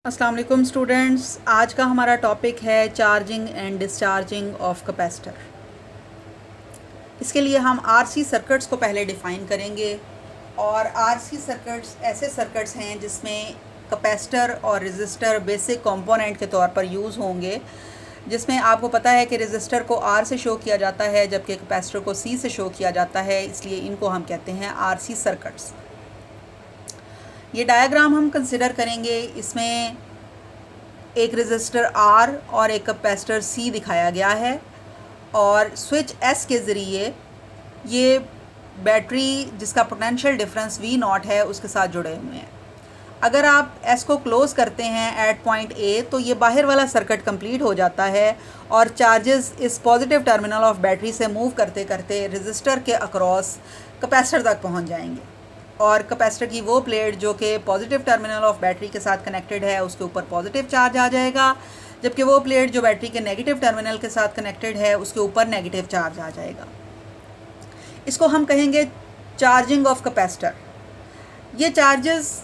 अस्सलाम वालेकुम स्टूडेंट्स, आज का हमारा टॉपिक है charging and discharging of capacitor. इसके लिए हम आरसी सर्किट्स को पहले डिफ़ाइन करेंगे। और आरसी सर्किट्स ऐसे सर्किट्स हैं जिसमें कैपेसिटर और रेजिस्टर बेसिक कंपोनेंट के तौर पर यूज़ होंगे, जिसमें आपको पता है कि रेजिस्टर को आर से शो किया जाता है जबकि कैपेसिटर को सी से शो किया जाता है, इसलिए इनको हम कहते हैं आरसी सर्किट्स। ये डायग्राम हम कंसिडर करेंगे। इसमें एक रेजिस्टर R और एक कैपेसिटर C दिखाया गया है और स्विच S के ज़रिए ये बैटरी जिसका पोटेंशियल डिफरेंस V0 है उसके साथ जुड़े हुए हैं। अगर आप S को क्लोज़ करते हैं एट पॉइंट A तो ये बाहर वाला सर्किट कंप्लीट हो जाता है और चार्जेस इस पॉजिटिव टर्मिनल ऑफ बैटरी से मूव करते करते रेजिस्टर के अक्रॉस कैपेसिटर तक पहुंच जाएंगे और कैपेसिटर की वो प्लेट जो कि पॉजिटिव टर्मिनल ऑफ बैटरी के साथ कनेक्टेड है उसके ऊपर पॉजिटिव चार्ज आ जाएगा, जबकि वो प्लेट जो बैटरी के नेगेटिव टर्मिनल के साथ कनेक्टेड है उसके ऊपर नेगेटिव चार्ज आ जाएगा। इसको हम कहेंगे चार्जिंग ऑफ कैपेसिटर। ये चार्जेस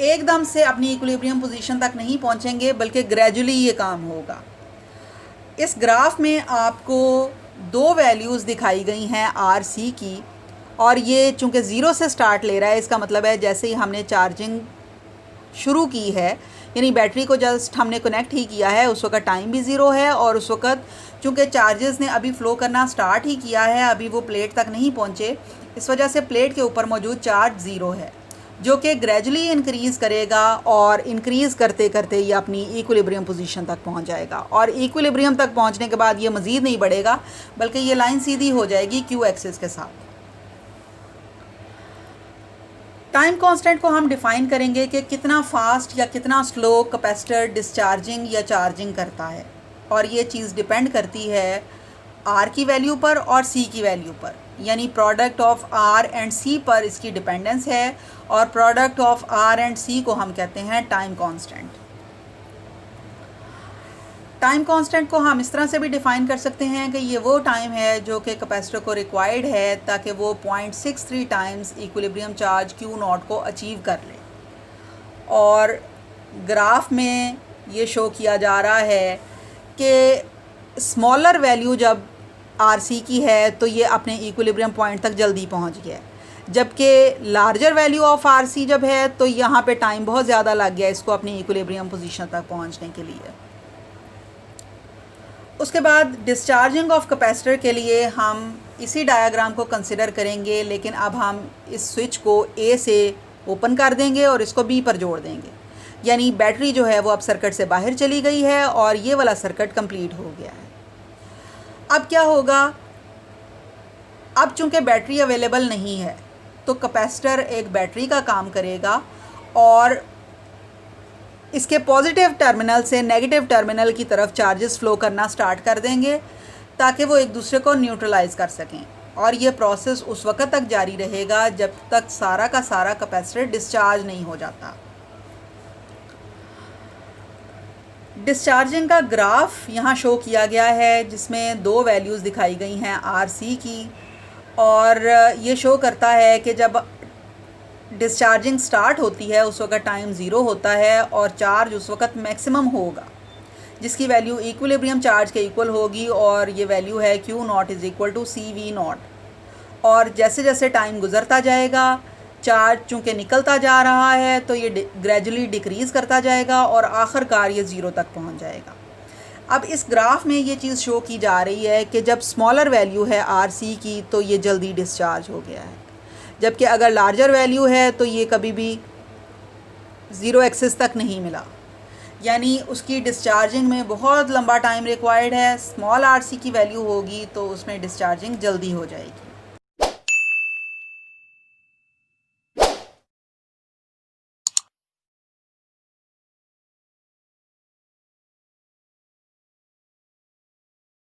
एकदम से अपनी इक्विलिब्रियम पोजीशन तक नहीं पहुंचेंगे बल्कि ग्रेजुअली ये काम होगा। इस ग्राफ में आपको दो वैल्यूज़ दिखाई गई हैं आर सी की, और ये चूँकि ज़ीरो से स्टार्ट ले रहा है, इसका मतलब है जैसे ही हमने चार्जिंग शुरू की है, यानी बैटरी को जस्ट हमने कनेक्ट ही किया है, उस वक्त टाइम भी ज़ीरो है और उस वक्त चूँकि चार्जेस ने अभी फ़्लो करना स्टार्ट ही किया है, अभी वो प्लेट तक नहीं पहुँचे, इस वजह से प्लेट के ऊपर मौजूद चार्ज ज़ीरो है, जो कि ग्रेजुअली इंक्रीज़ करेगा और इंक्रीज़ करते करते ये अपनी इक्विलिब्रियम पोजीशन तक पहुंच जाएगा। और इक्विलिब्रियम तक पहुंचने के बाद ये मज़ीद नहीं बढ़ेगा बल्कि ये लाइन सीधी हो जाएगी क्यू एक्सिस के साथ। टाइम कांस्टेंट को हम डिफ़ाइन करेंगे कि कितना फास्ट या कितना स्लो कैपेसिटर डिस्चार्जिंग या चार्जिंग करता है, और ये चीज़ डिपेंड करती है आर की वैल्यू पर और सी की वैल्यू पर, यानी प्रोडक्ट ऑफ आर एंड सी पर इसकी डिपेंडेंस है, और प्रोडक्ट ऑफ आर एंड सी को हम कहते हैं टाइम कांस्टेंट। टाइम कांस्टेंट को हम इस तरह से भी डिफ़ाइन कर सकते हैं कि ये वो टाइम है जो कि कैपेसिटर को रिक्वायर्ड है ताकि वो 0.63 टाइम्स इक्विलिब्रियम चार्ज Q0 को अचीव कर ले। और ग्राफ में ये शो किया जा रहा है कि स्मॉलर वैल्यू जब RC की है तो ये अपने इक्विलिब्रियम पॉइंट तक जल्दी पहुंच गया, जबकि लार्जर वैल्यू ऑफ RC जब है तो यहाँ पे टाइम बहुत ज़्यादा लग गया इसको अपनी इक्विलिब्रियम पोजीशन तक पहुँचने के लिए। उसके बाद डिस्चार्जिंग ऑफ कैपेसिटर के लिए हम इसी डायग्राम को कंसिडर करेंगे, लेकिन अब हम इस स्विच को A से ओपन कर देंगे और इसको B पर जोड़ देंगे, यानी बैटरी जो है वो अब सर्किट से बाहर चली गई है और ये वाला सर्किट कंप्लीट हो गया है। अब क्या होगा, अब चूँकि बैटरी अवेलेबल नहीं है तो कैपेसिटर एक बैटरी का काम करेगा और इसके पॉजिटिव टर्मिनल से नेगेटिव टर्मिनल की तरफ चार्जेस फ़्लो करना स्टार्ट कर देंगे ताकि वो एक दूसरे को न्यूट्रलाइज़ कर सकें, और ये प्रोसेस उस वक्त तक जारी रहेगा जब तक सारा का सारा कैपेसिटर डिस्चार्ज नहीं हो जाता। डिस्चार्जिंग का ग्राफ यहाँ शो किया गया है जिसमें दो वैल्यूज़ दिखाई गई हैं आर सी की, और ये शो करता है कि जब डिस्चार्जिंग स्टार्ट होती है उस वक्त टाइम ज़ीरो होता है और चार्ज उस वक्त मैक्सिमम होगा जिसकी वैल्यू इक्विलिब्रियम चार्ज के इक्वल होगी, और ये वैल्यू है Q0 is equal to CV0। और जैसे जैसे टाइम गुज़रता जाएगा चार्ज चूँकि निकलता जा रहा है तो ये ग्रेजुअली डिक्रीज़ करता जाएगा और आखिरकार ये ज़ीरो तक पहुँच जाएगा। अब इस ग्राफ में ये चीज़ शो की जा रही है कि जब स्मॉलर वैल्यू है RC की तो ये जल्दी डिस्चार्ज हो गया है, जबकि अगर लार्जर वैल्यू है तो ये कभी भी ज़ीरो एक्सिस तक नहीं मिला, यानी उसकी डिस्चार्जिंग में बहुत लंबा टाइम रिक्वायर्ड है। स्मॉल RC की वैल्यू होगी तो उसमें डिस्चार्जिंग जल्दी हो जाएगी।